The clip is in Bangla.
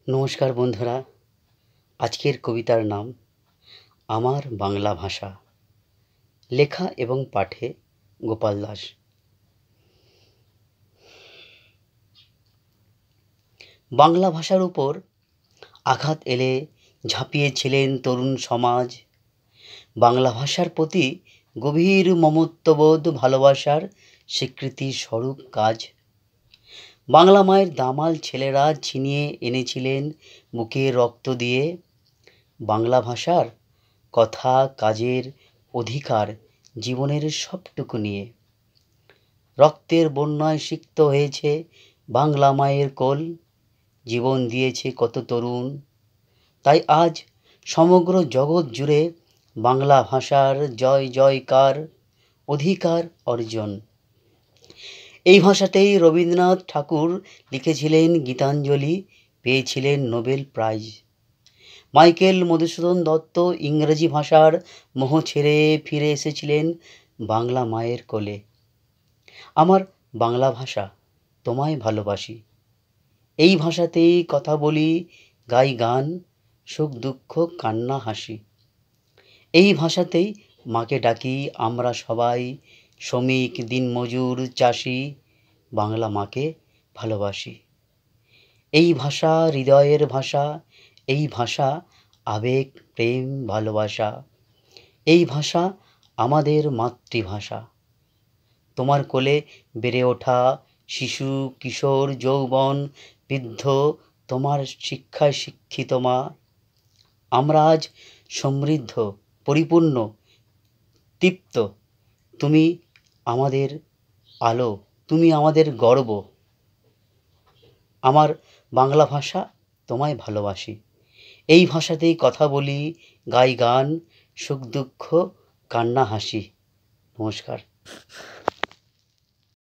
নমস্কার বন্ধুরা, আজকের কবিতার নাম আমার বাংলা ভাষা। লেখা এবং পাঠে গোপাল দাস। বাংলা ভাষার উপর আঘাত এলে ঝাঁপিয়েছিলেন তরুণ সমাজ। বাংলা ভাষার প্রতি গভীর মমত্ববোধ, ভালোবাসার স্বীকৃতি স্বরূপ কাজ। বাংলা মায়ের দামাল ছেলেরা ছিনিয়ে এনেছিলেন বুকে রক্ত দিয়ে বাংলা ভাষার কথা, কাজের অধিকার, জীবনের সবটুকু নিয়ে। রক্তের বন্যায় সিক্ত হয়েছে বাংলা মায়ের কোল, জীবন দিয়েছে কত তরুণ। তাই আজ সমগ্র জগৎ জুড়ে বাংলা ভাষার জয় জয়কার, অধিকার অর্জন। এই ভাষাতেই রবীন্দ্রনাথ ঠাকুর লিখেছিলেন গীতাঞ্জলি, পেয়েছিলেন Nobel prize. Michael Madhusudan Dutta ইংরেজি ভাষার মোহ ছেড়ে ফিরে এসেছিলেন বাংলা মায়ের কোলে। আমার বাংলা ভাষা, তোমায় ভালোবাসি। এই ভাষাতেই কথা বলি, গাই গান, সুখ দুঃখ কান্না হাসি। এই ভাষাতেই মাকে ডাকি আমরা সবাই, শ্রমিক দিনমজুর চাষি, বাংলা মাকে ভালোবাসি। এই ভাষা হৃদয়ের ভাষা, এই ভাষা আবেগ, প্রেম, ভালোবাসা। এই ভাষা আমাদের মাতৃভাষা। তোমার কোলে বেড়ে ওঠা শিশু, কিশোর, যৌবন, বৃদ্ধ, তোমার শিক্ষায় শিক্ষিত মা। আমরা আজ সমৃদ্ধ, পরিপূর্ণ, তৃপ্ত। তুমি আমাদের আলো, তুমি আমাদের গর্ব। আমার বাংলা ভাষা, তোমায় ভালোবাসি। এই ভাষাতেই কথা বলি, গাই গান, সুখ দুঃখ কান্না হাসি। নমস্কার।